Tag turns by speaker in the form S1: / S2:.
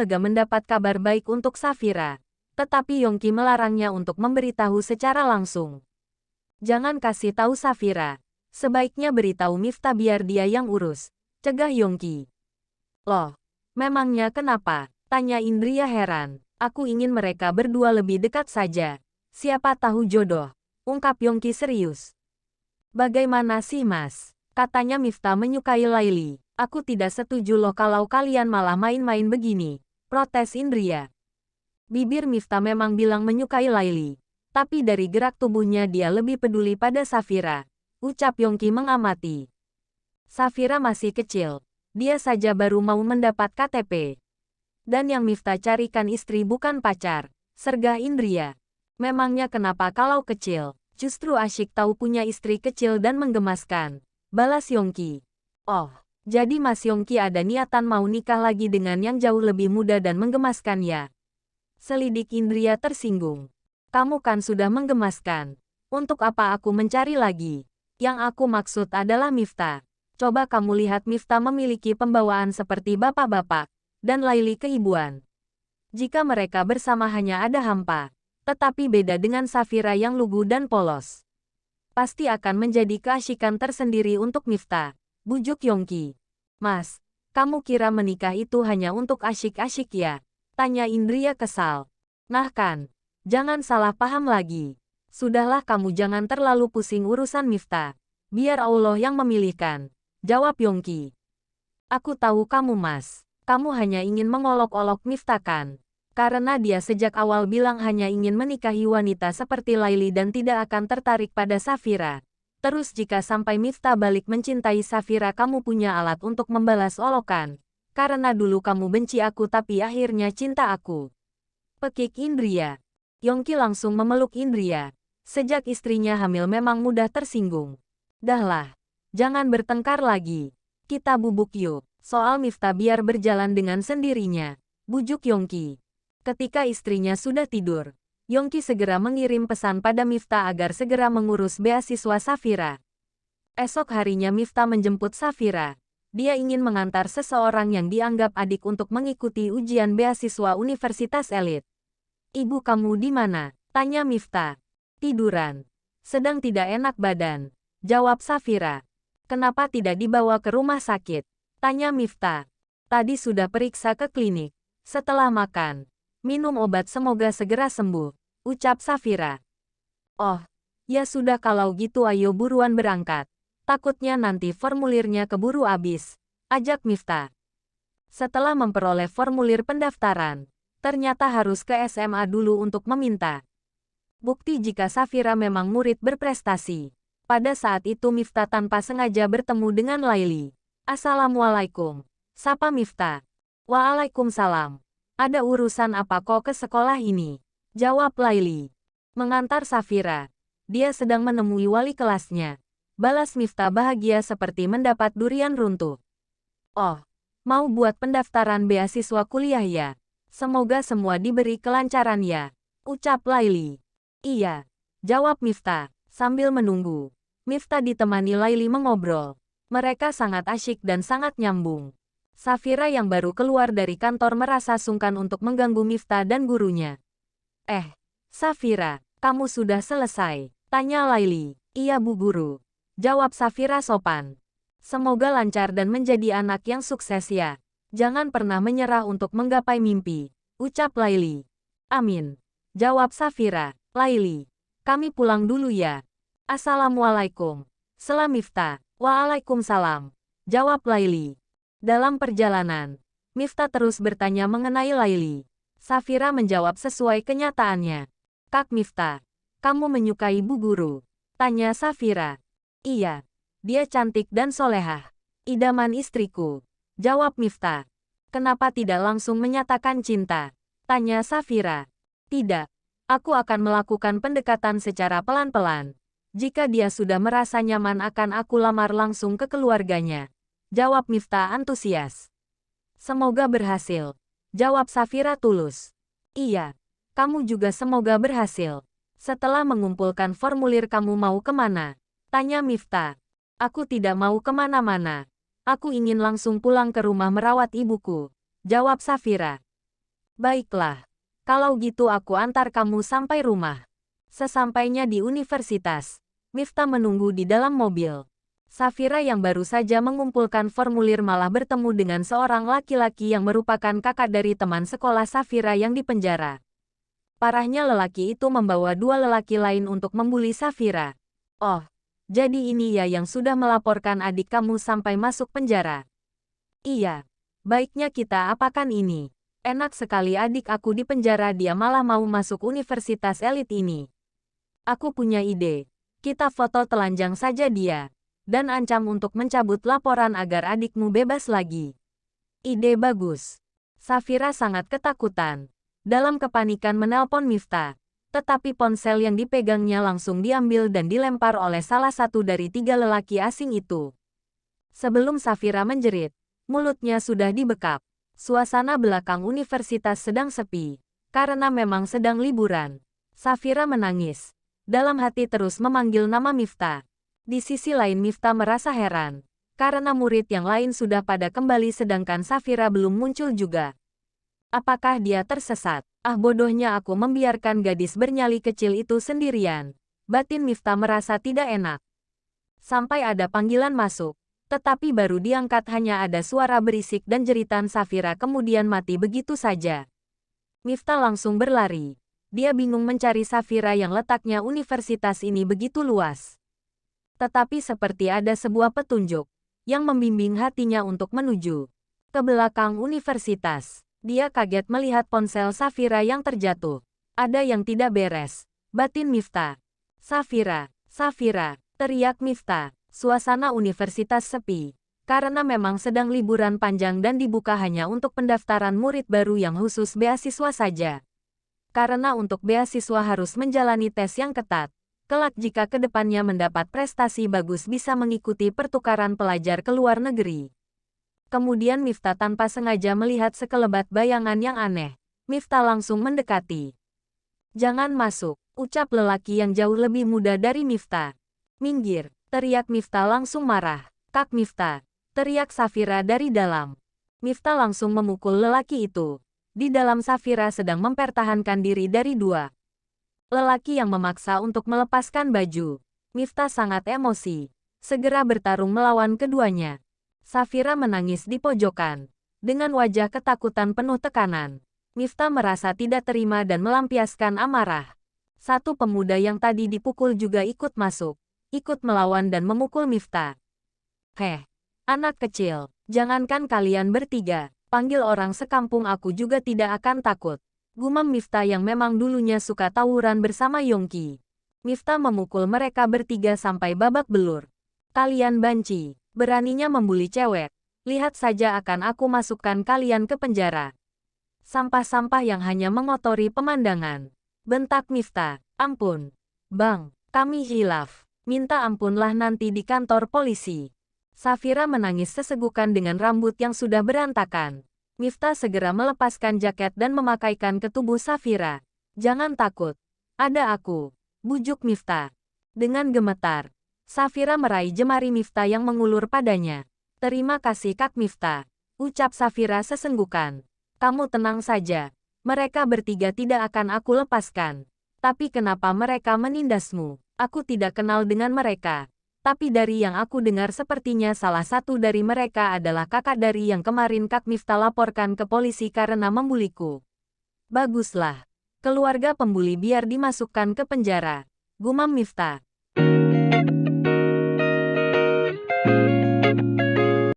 S1: lega mendapat kabar baik untuk Safira. Tetapi Yongki melarangnya untuk memberitahu secara langsung. Jangan kasih tahu Safira. Sebaiknya beritahu Miftah biar dia yang urus, cegah Yongki. Loh, memangnya kenapa? Tanya Indria heran. Aku ingin mereka berdua lebih dekat saja. Siapa tahu jodoh, ungkap Yongki serius. Bagaimana sih mas? Katanya Miftah menyukai Laili. Aku tidak setuju loh kalau kalian malah main-main begini, protes Indria. Bibir Miftah memang bilang menyukai Laili. Tapi dari gerak tubuhnya dia lebih peduli pada Safira. Ucap Yongki mengamati. Safira masih kecil. Dia saja baru mau mendapat KTP. Dan yang Miftah carikan istri bukan pacar, sergah Indria. Memangnya kenapa kalau kecil? Justru asyik tahu punya istri kecil dan menggemaskan. Balas Yongki. Oh, jadi Mas Yongki ada niatan mau nikah lagi dengan yang jauh lebih muda dan menggemaskan ya? Selidik Indria tersinggung. Kamu kan sudah menggemaskan. Untuk apa aku mencari lagi? Yang aku maksud adalah Miftah. Coba kamu lihat Miftah memiliki pembawaan seperti bapak-bapak dan Laili keibuan. Jika mereka bersama hanya ada hampa, tetapi beda dengan Safira yang lugu dan polos. Pasti akan menjadi keasyikan tersendiri untuk Miftah, bujuk Yongki. Mas, kamu kira menikah itu hanya untuk asyik-asyik ya? Tanya Indria kesal. Nah kan, jangan salah paham lagi. Sudahlah kamu jangan terlalu pusing urusan Miftah. Biar Allah yang memilihkan, jawab Yongki. Aku tahu kamu mas. Kamu hanya ingin mengolok-olok Miftah kan? Karena dia sejak awal bilang hanya ingin menikahi wanita seperti Laili dan tidak akan tertarik pada Safira. Terus jika sampai Miftah balik mencintai Safira kamu punya alat untuk membalas olokan. Karena dulu kamu benci aku tapi akhirnya cinta aku. Pekik Indria. Yongki langsung memeluk Indria. Sejak istrinya hamil memang mudah tersinggung. Dahlah, jangan bertengkar lagi. Kita bubuk yuk. Soal Miftah biar berjalan dengan sendirinya, bujuk Yongki. Ketika istrinya sudah tidur, Yongki segera mengirim pesan pada Miftah agar segera mengurus beasiswa Safira. Esok harinya Miftah menjemput Safira. Dia ingin mengantar seseorang yang dianggap adik untuk mengikuti ujian beasiswa universitas elit. Ibu kamu di mana? Tanya Miftah. Tiduran. Sedang tidak enak badan, jawab Safira. Kenapa tidak dibawa ke rumah sakit? Tanya Miftah. Tadi sudah periksa ke klinik. Setelah makan, minum obat semoga segera sembuh, ucap Safira. Oh, ya sudah kalau gitu ayo buruan berangkat. Takutnya nanti formulirnya keburu habis, ajak Miftah. Setelah memperoleh formulir pendaftaran, ternyata harus ke SMA dulu untuk meminta bukti jika Safira memang murid berprestasi. Pada saat itu Miftah tanpa sengaja bertemu dengan Laili. Assalamualaikum. Sapa Miftah. Waalaikumsalam. Ada urusan apa kok ke sekolah ini? Jawab Laili. Mengantar Safira. Dia sedang menemui wali kelasnya. Balas Miftah bahagia seperti mendapat durian runtuh. Oh, mau buat pendaftaran beasiswa kuliah ya? Semoga semua diberi kelancaran ya, ucap Laili. Iya, jawab Miftah, sambil menunggu. Miftah ditemani Laili mengobrol. Mereka sangat asyik dan sangat nyambung. Safira yang baru keluar dari kantor merasa sungkan untuk mengganggu Miftah dan gurunya. Safira, kamu sudah selesai? Tanya Laili. Iya Bu Guru, jawab Safira sopan. Semoga lancar dan menjadi anak yang sukses ya. Jangan pernah menyerah untuk menggapai mimpi, ucap Laili. Amin, jawab Safira. Laili, kami pulang dulu ya. Assalamualaikum. Selam Miftah. Waalaikumsalam, jawab Laili. Dalam perjalanan, Miftah terus bertanya mengenai Laili. Safira menjawab sesuai kenyataannya. Kak Miftah, kamu menyukai Bu Guru? Tanya Safira. Iya, dia cantik dan solehah. Idaman istriku, jawab Miftah. Kenapa tidak langsung menyatakan cinta? Tanya Safira. Tidak. Aku akan melakukan pendekatan secara pelan-pelan. Jika dia sudah merasa nyaman akan aku lamar langsung ke keluarganya. Jawab Miftah antusias. Semoga berhasil. Jawab Safira tulus. Iya. Kamu juga semoga berhasil. Setelah mengumpulkan formulir kamu mau kemana? Tanya Miftah. Aku tidak mau kemana-mana. Aku ingin langsung pulang ke rumah merawat ibuku. Jawab Safira. Baiklah. Kalau gitu aku antar kamu sampai rumah. Sesampainya di universitas, Miftah menunggu di dalam mobil. Safira yang baru saja mengumpulkan formulir malah bertemu dengan seorang laki-laki yang merupakan kakak dari teman sekolah Safira yang dipenjara. Parahnya lelaki itu membawa dua lelaki lain untuk membuli Safira. Oh, jadi ini ya yang sudah melaporkan adik kamu sampai masuk penjara. Iya, baiknya kita apakan ini? Enak sekali adik aku di penjara dia malah mau masuk universitas elit ini. Aku punya ide. Kita foto telanjang saja dia. Dan ancam untuk mencabut laporan agar adikmu bebas lagi. Ide bagus. Safira sangat ketakutan. Dalam kepanikan menelpon Miftah. Tetapi ponsel yang dipegangnya langsung diambil dan dilempar oleh salah satu dari tiga lelaki asing itu. Sebelum Safira menjerit, mulutnya sudah dibekap. Suasana belakang universitas sedang sepi. Karena memang sedang liburan. Safira menangis. Dalam hati terus memanggil nama Miftah. Di sisi lain Miftah merasa heran. Karena murid yang lain sudah pada kembali sedangkan Safira belum muncul juga. Apakah dia tersesat? Ah bodohnya aku membiarkan gadis bernyali kecil itu sendirian. Batin Miftah merasa tidak enak. Sampai ada panggilan masuk. Tetapi baru diangkat hanya ada suara berisik dan jeritan Safira kemudian mati begitu saja. Miftah langsung berlari. Dia bingung mencari Safira yang letaknya universitas ini begitu luas. Tetapi seperti ada sebuah petunjuk yang membimbing hatinya untuk menuju ke belakang universitas. Dia kaget melihat ponsel Safira yang terjatuh. Ada yang tidak beres. Batin Miftah. Safira, Safira, teriak Miftah. Suasana universitas sepi. Karena memang sedang liburan panjang dan dibuka hanya untuk pendaftaran murid baru yang khusus beasiswa saja. Karena untuk beasiswa harus menjalani tes yang ketat. Kelak jika kedepannya mendapat prestasi bagus bisa mengikuti pertukaran pelajar ke luar negeri. Kemudian Miftah tanpa sengaja melihat sekelebat bayangan yang aneh. Miftah langsung mendekati. Jangan masuk, ucap lelaki yang jauh lebih muda dari Miftah. Minggir, teriak Miftah langsung marah. Kak Miftah, teriak Safira dari dalam. Miftah langsung memukul lelaki itu. Di dalam Safira sedang mempertahankan diri dari dua lelaki yang memaksa untuk melepaskan baju. Miftah sangat emosi. Segera bertarung melawan keduanya. Safira menangis di pojokan. Dengan wajah ketakutan penuh tekanan. Miftah merasa tidak terima dan melampiaskan amarah. Satu pemuda yang tadi dipukul juga ikut masuk. Ikut melawan dan memukul Miftah. Heh, anak kecil, jangankan kalian bertiga. Panggil orang sekampung aku juga tidak akan takut. Gumam Miftah yang memang dulunya suka tawuran bersama Yongki. Miftah memukul mereka bertiga sampai babak belur. Kalian banci, beraninya membuli cewek. Lihat saja akan aku masukkan kalian ke penjara. Sampah-sampah yang hanya mengotori pemandangan. Bentak Miftah, ampun. Bang, kami hilaf. Minta ampunlah nanti di kantor polisi. Safira menangis sesegukan dengan rambut yang sudah berantakan. Miftah segera melepaskan jaket dan memakaikan ke tubuh Safira. Jangan takut. Ada aku. Bujuk Miftah. Dengan gemetar, Safira meraih jemari Miftah yang mengulur padanya. Terima kasih Kak Miftah. Ucap Safira sesenggukan. Kamu tenang saja. Mereka bertiga tidak akan aku lepaskan. Tapi kenapa mereka menindasmu? Aku tidak kenal dengan mereka. Tapi dari yang aku dengar sepertinya salah satu dari mereka adalah kakak dari yang kemarin Kak Miftah laporkan ke polisi karena membuliku. Baguslah. Keluarga pembuli biar dimasukkan ke penjara. Gumam Miftah.